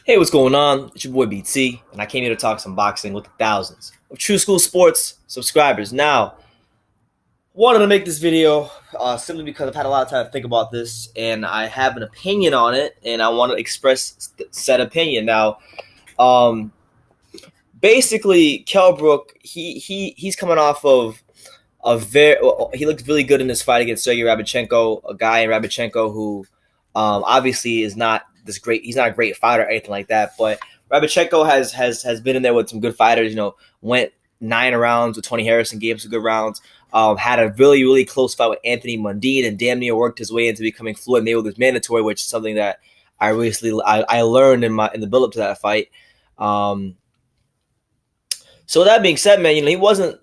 Hey, what's going on? It's your boy BT, and I came here to talk some boxing with the thousands of True School Sports subscribers. Now, wanted to make this video simply because I've had a lot of time to think about this, and I have an opinion on it, and I want to express said opinion. Now, um, basically, Kell Brook, he's coming off of he looked really good in this fight against Sergey Rabchenko, a guy in Rabchenko who obviously is not this great. He's not a great fighter or anything like that. But Rabchenko has been in there with some good fighters. Went 9 rounds with Tony Harrison, gave him some good rounds. Had a really close fight with Anthony Mundine, and damn near worked his way into becoming Floyd Mayweather's mandatory, which is something that I learned in the build up to that fight. So with that being said, man, he wasn't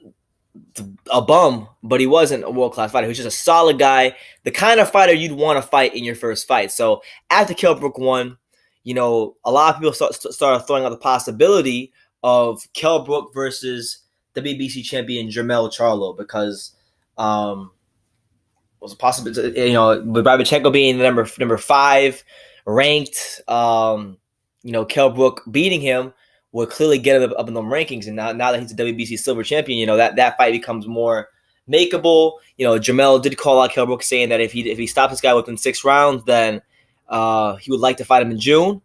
a bum, but he wasn't a world-class fighter. He was just a solid guy, the kind of fighter you'd want to fight in your first fight. So after Kell Brook won, a lot of people started throwing out the possibility of Kell Brook versus WBC champion Jermell Charlo because was a possibility, with Rabchenko being the number 5 ranked, Kell Brook beating him would clearly get him up in the rankings. And now that he's a WBC silver champion, that fight becomes more makeable. Jermell did call out Kell Brook saying that if he stops this guy within 6 rounds, then he would like to fight him in June.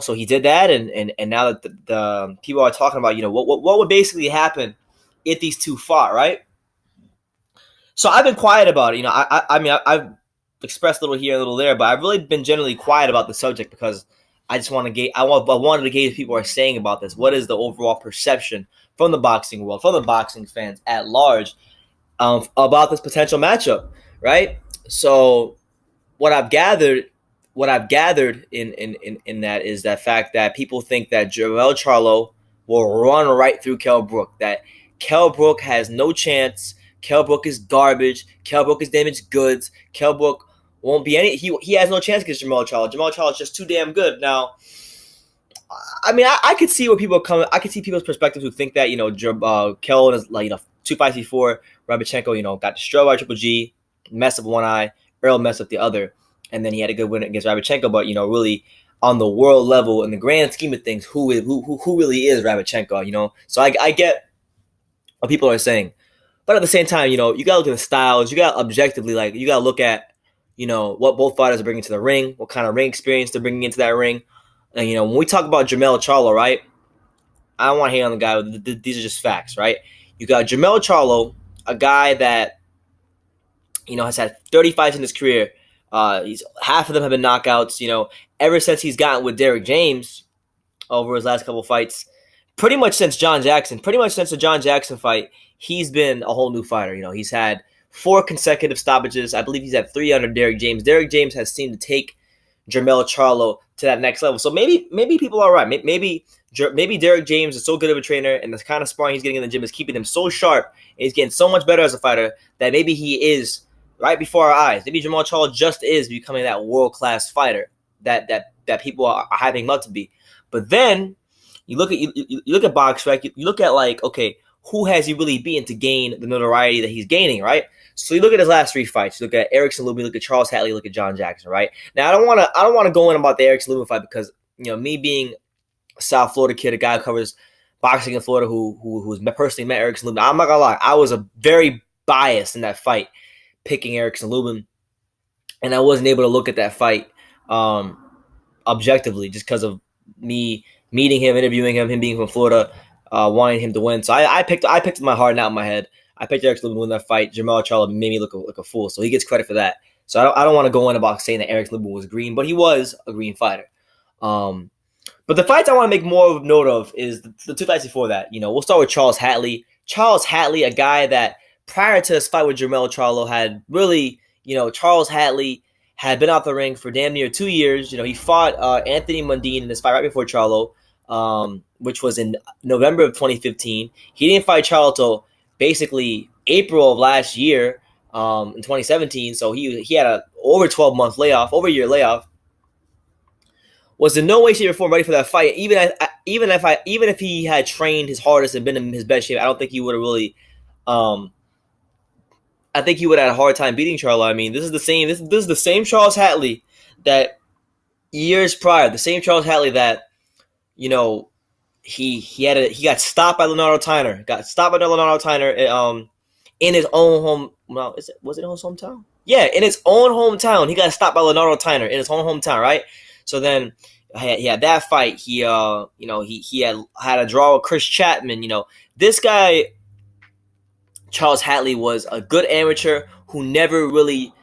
So he did that, and now that the people are talking about, what would basically happen if these two fought, right? So I've been quiet about it. I've expressed a little here, a little there, but I've really been generally quiet about the subject because I just want to gauge. I wanted to gauge what people are saying about this. What is the overall perception from the boxing world, from the boxing fans at large, about this potential matchup, right? So what I've gathered in that is that fact that people think that Jermell Charlo will run right through Kell Brook. That Kell Brook has no chance. Kell Brook is garbage. Kell Brook is damaged goods. Kell Brook won't be any. He has no chance against Jermell Charlo. Jermell Charlo is just too damn good. Now, I could see where people are coming. I could see people's perspectives who think that Kell is 2 fights before Rabchenko, got destroyed by Triple G, messed up one eye, Earl messed up the other, and then he had a good win against Rabchenko. But really, on the world level, in the grand scheme of things, who really is Rabchenko? So I get what people are saying. But at the same time, you got to look at the styles. You got to objectively, you got to look at, what both fighters are bringing to the ring, what kind of ring experience they're bringing into that ring. And, when we talk about Jermell Charlo, right, I don't want to hate on the guy. These are just facts, right? You got Jermell Charlo, a guy that, has had 30 fights in his career. Half of them have been knockouts, ever since he's gotten with Derrick James over his last couple fights. Pretty much since the John Jackson fight, he's been a whole new fighter. He's had 4 consecutive stoppages. I believe he's had 3 under Derrick James. Derrick James has seemed to take Jermell Charlo to that next level. So maybe people are right. Maybe Derrick James is so good of a trainer, and the kind of sparring he's getting in the gym is keeping him so sharp, and he's getting so much better as a fighter that maybe he is right before our eyes. Maybe Jermell Charlo just is becoming that world-class fighter that people are hyping him up to be. But then you look at BoxRec, you look at okay, who has he really beaten to gain the notoriety that he's gaining, right? So you look at his last 3 fights. You look at Erickson Lubin, look at Charles Hatley, look at John Jackson, right? Now I don't want to go in about the Erickson Lubin fight because me being a South Florida kid, a guy who covers boxing in Florida, who's personally met Erickson Lubin. I'm not gonna lie, I was a very biased in that fight, picking Erickson Lubin, and I wasn't able to look at that fight objectively just because of me meeting him, interviewing him being from Florida, wanting him to win. So I picked my heart and out my head. I picked Erickson Lubin to win that fight. Jermell Charlo made me look a fool, so he gets credit for that. So I don't want to go in about saying that Erickson Lubin was green, but he was a green fighter. But the fights I want to make more of note of is the 2 fights before that. We'll start with Charles Hatley. Charles Hatley, a guy that prior to his fight with Jermell Charlo had really, Charles Hatley had been out the ring for damn near 2 years. He fought Anthony Mundine in his fight right before Charlo, which was in November of 2015. He didn't fight Charlo till basically April of last year, in 2017. So he had a over 12-month layoff, over a year layoff. Was in no way, shape, or form ready for that fight. Even if he had trained his hardest and been in his best shape, I don't think he would have really. I think he would have had a hard time beating Charlo. I mean, this is the same. This is the same Charles Hatley that years prior, the same Charles Hatley that he got stopped by Leonardo Tyner. Got stopped by Leonardo Tyner in his own home. Well, was it in his hometown? Yeah, in his own hometown. He got stopped by Leonardo Tyner in his own hometown, right? So then he had that fight. He had a draw with Chris Chapman. This guy Charles Hatley was a good amateur who never really,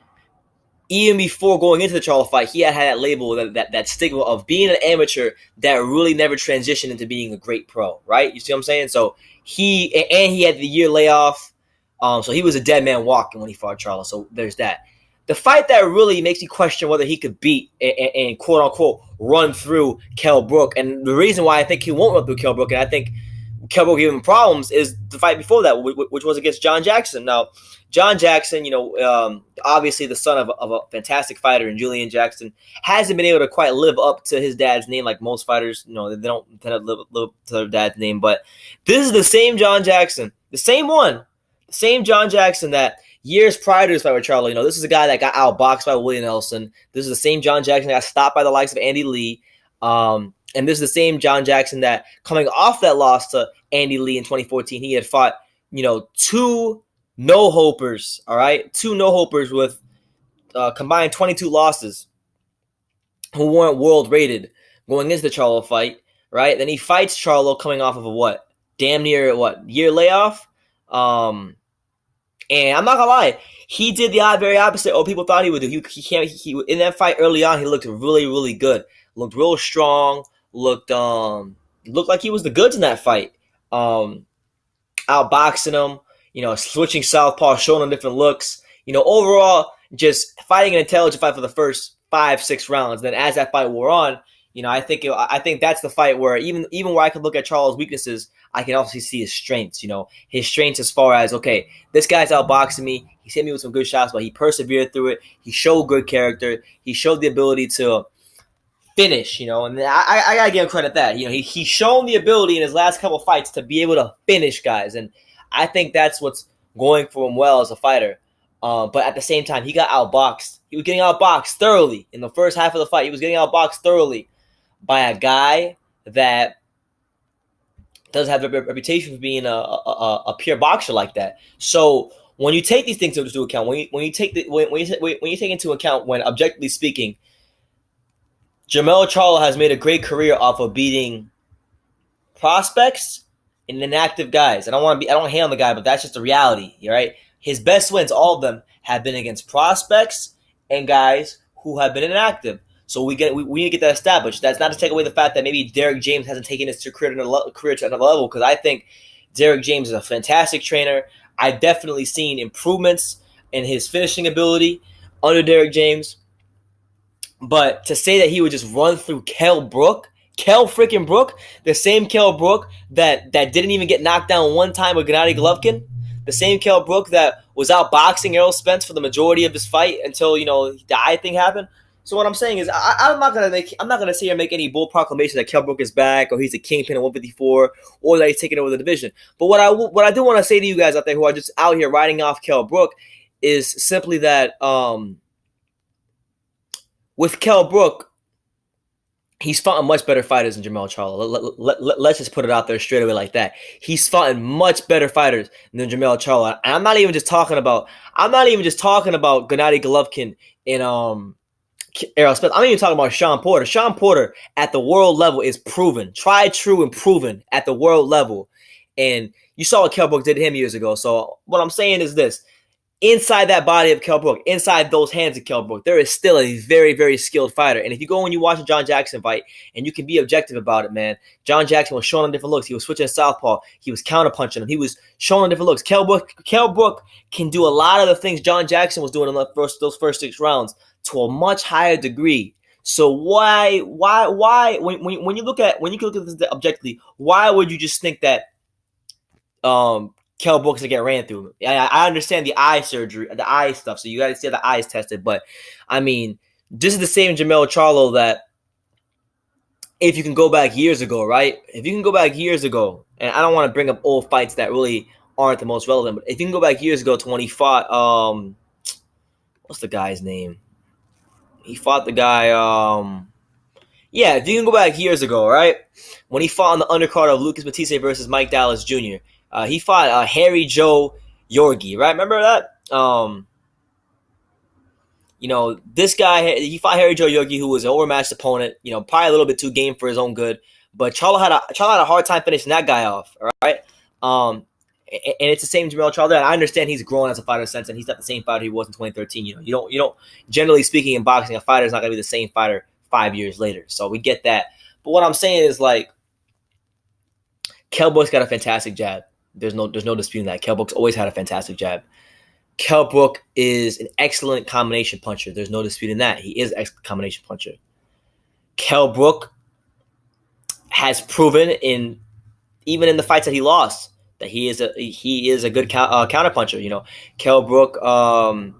even before going into the Charlo fight, he had that label, that stigma of being an amateur that really never transitioned into being a great pro, right? You see what I'm saying? So he had the year layoff, so he was a dead man walking when he fought Charlo. So there's that. The fight that really makes me question whether he could beat and quote unquote run through Kell Brook, and the reason why I think he won't run through Kell Brook, and I think Kell Brook gave him problems, is the fight before that, which was against John Jackson. Now, John Jackson, obviously the son of a fantastic fighter, and Julian Jackson hasn't been able to quite live up to his dad's name like most fighters. They don't tend to live up to their dad's name. But this is the same John Jackson, the same John Jackson that years prior to his fight with Charlo, this is a guy that got outboxed by Willie Nelson. This is the same John Jackson that got stopped by the likes of Andy Lee. And this is the same John Jackson that, coming off that loss to Andy Lee in 2014, he had fought, two no-hopers, all right? Two no-hopers with combined 22 losses who weren't world-rated going into the Charlo fight, right? Then he fights Charlo coming off of a damn near year layoff? And I'm not gonna lie, he did the very opposite of what people thought he would do. He in that fight early on, he looked really, really good. Looked real strong. Looked like he was the goods in that fight. Outboxing him, switching southpaw, showing him different looks. Overall, just fighting an intelligent fight for the first 5-6 rounds. Then as that fight wore on, I think that's the fight where even where I could look at Charlo's weaknesses, I can also see his strengths. His strengths as far as, okay, this guy's outboxing me. He's hit me with some good shots, but he persevered through it. He showed good character. He showed the ability to finish, and I gotta give him credit that he's shown the ability in his last couple fights to be able to finish guys, and I think that's what's going for him well as a fighter. But at the same time, he got outboxed. He was getting outboxed thoroughly in the first half of the fight. He was getting outboxed thoroughly by a guy that does have a reputation for being a pure boxer like that. So when you take these things into account, when you take into account, when objectively speaking, Jermell Charlo has made a great career off of beating prospects and inactive guys. I don't hate on the guy, but that's just the reality, right? His best wins, all of them, have been against prospects and guys who have been inactive. So we need to get that established. That's not to take away the fact that maybe Derek James hasn't taken his career to another level, because I think Derek James is a fantastic trainer. I've definitely seen improvements in his finishing ability under Derek James. But to say that he would just run through Kell freaking Brook, the same Kell Brook that didn't even get knocked down one time with Gennady Golovkin, the same Kell Brook that was outboxing Errol Spence for the majority of his fight until the eye thing happened. So what I'm saying is, I'm not gonna sit here and make any bold proclamation that Kell Brook is back, or he's a kingpin at 154, or that he's taking over the division. But what I do want to say to you guys out there who are just out here riding off Kell Brook is simply that with Kell Brook, he's fought much better fighters than Jermell Charlo. Let's just put it out there straight away like that. He's fought much better fighters than Jermell Charlo. And I'm not even just talking about Gennady Golovkin and Errol Spence. I'm not even talking about Sean Porter. Sean Porter at the world level is proven, tried, true, and proven at the world level. And you saw what Kell Brook did to him years ago. So what I'm saying is this. Inside that body of Kell Brook, inside those hands of Kell Brook, there is still a very, very skilled fighter. And if you go and you watch a John Jackson fight, and you can be objective about it, man, John Jackson was showing him different looks. He was switching southpaw. He was counterpunching him. He was showing him different looks. Kell Brook can do a lot of the things John Jackson was doing in those first 6 rounds to a much higher degree. So why when you look at this objectively, why would you just think that Kell Brook's to get ran through? I understand the eye surgery, the eye stuff, so you got to see the eyes tested. But I mean, this is the same Jermell Charlo that, if you can go back years ago, right? If you can go back years ago, and I don't want to bring up old fights that really aren't the most relevant, but if you can go back years ago to when he fought, what's the guy's name? He fought the guy, Yeah, if you can go back years ago, right? When he fought on the undercard of Lucas Matisse versus Mike Dallas Jr., he fought Harry Joe Yorgi, right? Remember that? This guy, he fought Harry Joe Yorgi, who was an overmatched opponent, probably a little bit too game for his own good. But Charlo had a hard time finishing that guy off, all right? And it's the same Jermell Charlo. And I understand he's grown as a fighter since, and he's not the same fighter he was in 2013. You don't. Generally speaking, in boxing, a fighter is not going to be the same fighter 5 years later. So we get that. But what I'm saying is, like, Kell Brook's got a fantastic jab. There's no disputing that. Kell Brook's always had a fantastic jab. Kell Brook is an excellent combination puncher. There's no disputing that. He is an excellent combination puncher. Kell Brook has proven even in the fights that he lost that he is a good counter puncher. Kell Brook in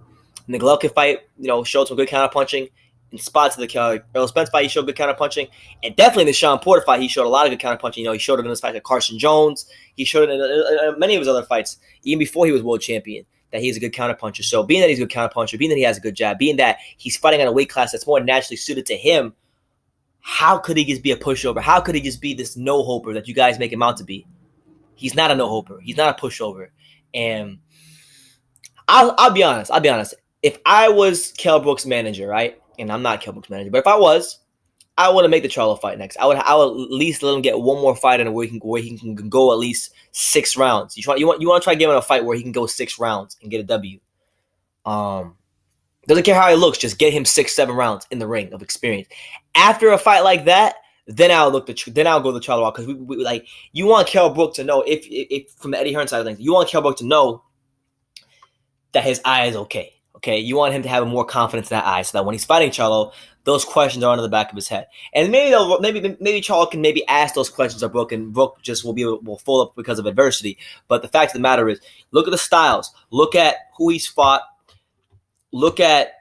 the Golovkin fight, showed some good counter punching. In spots of the Earl Spence fight, he showed good counter punching, and definitely in the Sean Porter fight, he showed a lot of good counter punching. He showed it in his fight with Carson Jones. He showed it in many of his other fights, even before he was world champion, that he's a good counter puncher. So being that he's a good counter puncher, being that he has a good jab, being that he's fighting at a weight class that's more naturally suited to him, how could he just be a pushover? How could he just be this no-hoper that you guys make him out to be? He's not a no-hoper. He's not a pushover. And I'll be honest. If I was Kell Brook's manager, right? And I'm not Kell Brook's manager, but if I was, I wouldn't make the Charlo fight next. I would at least let him get one more fight in where he can go at least 6 rounds. You want to try to get him in a fight where he can go 6 rounds and get a W. Doesn't care how he looks, just get him 6-7 rounds in the ring of experience. After a fight like that, then I'll go the Charlo route, because we like, you want Kell Brook to know, if from the Eddie Hearn side of things, you want Kell Brook to know that his eye is okay. Okay, you want him to have more confidence in that eye, so that when he's fighting Charlo, those questions are under the back of his head. And maybe Charlo can ask those questions of Brook, and Brook just will fold up because of adversity. But the fact of the matter is, look at the styles, look at who he's fought, look at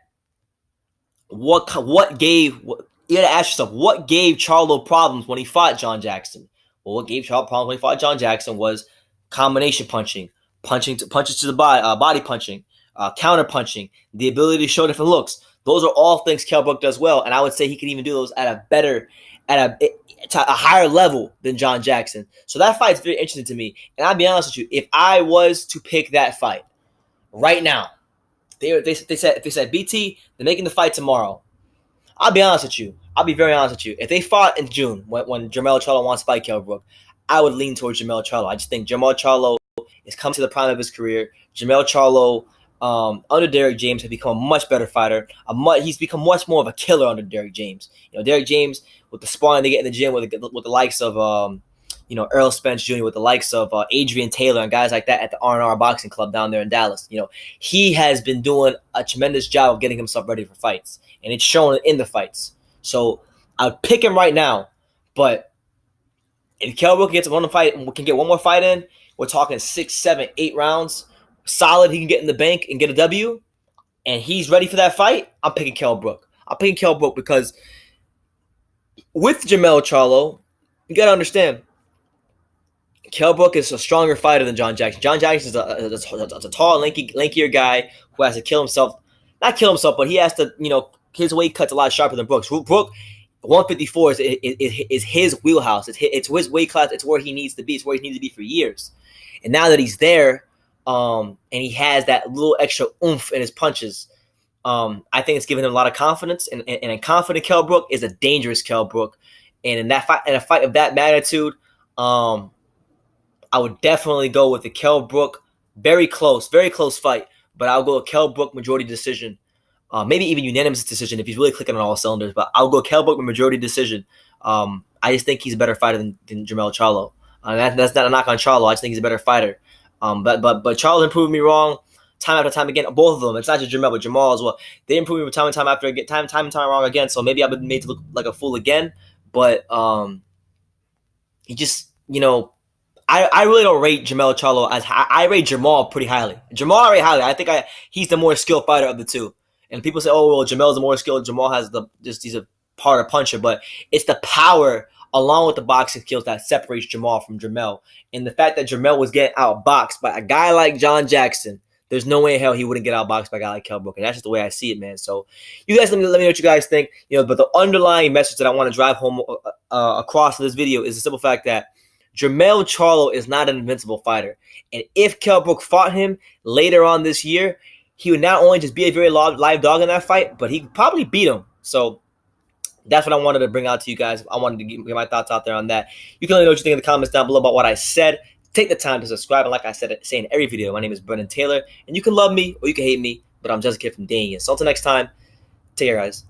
what gave. You got to ask yourself, what gave Charlo problems when he fought John Jackson? Well, what gave Charlo problems when he fought John Jackson was combination punches to the body punching. Counter punching, the ability to show different looks. Those are all things Kell Brook does well, and I would say he can even do those at a higher level than John Jackson. So that fight's very interesting to me. And I'll be honest with you, if I was to pick that fight right now, they said BT, they're making the fight tomorrow. I'll be honest with you. I'll be very honest with you. If they fought in June when Jermell Charlo wants to fight Kell Brook, I would lean towards Jermell Charlo. I just think Jermell Charlo is coming to the prime of his career. Jermell Charlo, under Derrick James, has become a much better fighter. He's become much more of a killer under Derrick James. Derrick James, with the sparring they get in the gym with the likes of Earl Spence Jr., with the likes of Adrian Taylor and guys like that at the R&R Boxing Club down there in Dallas. He has been doing a tremendous job of getting himself ready for fights, and it's shown in the fights. So I'd pick him right now, but if Kell Brook can get one more fight in, we're talking 6, 7, 8 rounds. Solid, he can get in the bank and get a W, and he's ready for that fight. I'm picking Kell Brook. I'm picking Kell Brook because with Jermell Charlo, you got to understand, Kell Brook is a stronger fighter than John Jackson. John Jackson is a tall, lankier guy who has to kill himself. Not kill himself, but he has to, his weight cut's a lot sharper than Brook's. Brook, 154 is his wheelhouse. It's his weight class. It's where he needs to be. It's where he needs to be for years. And now that he's there, and he has that little extra oomph in his punches, I think it's giving him a lot of confidence. And a confident Kell Brook is a dangerous Kell Brook. And in a fight of that magnitude, I would definitely go with the Kell Brook. Very close fight. But I'll go with Kell Brook majority decision. Maybe even unanimous decision if he's really clicking on all cylinders. But I'll go Kell Brook with majority decision. I just think he's a better fighter than Jermell Charlo. That's not a knock on Charlo. I just think he's a better fighter. But Charlo improved me wrong time after time again. Both of them. It's not just Jermell, but Jamal as well. They improved me time and time wrong again. So maybe I've been made to look like a fool again. But he just, I really don't rate Jermell Charlo as high. I rate Jermall pretty highly. Jermall I rate highly. I think he's the more skilled fighter of the two. And people say, oh, well, Jermell's the more skilled. Jermall has he's a harder puncher. But it's the power along with the boxing skills that separates Jermall from Jermell. And the fact that Jermell was getting outboxed by a guy like John Jackson, there's no way in hell he wouldn't get outboxed by a guy like Kell Brook. And that's just the way I see it, man. So you guys let me know what you guys think. But the underlying message that I want to drive home across this video is the simple fact that Jermell Charlo is not an invincible fighter. And if Kell Brook fought him later on this year, he would not only just be a very live dog in that fight, but he could probably beat him. So that's what I wanted to bring out to you guys. I wanted to get my thoughts out there on that. You can let me know what you think in the comments down below about what I said. Take the time to subscribe. And like I said, say in every video, my name is Brendan Taylor. And you can love me or you can hate me, but I'm just a kid from Dania. So until next time, take care, guys.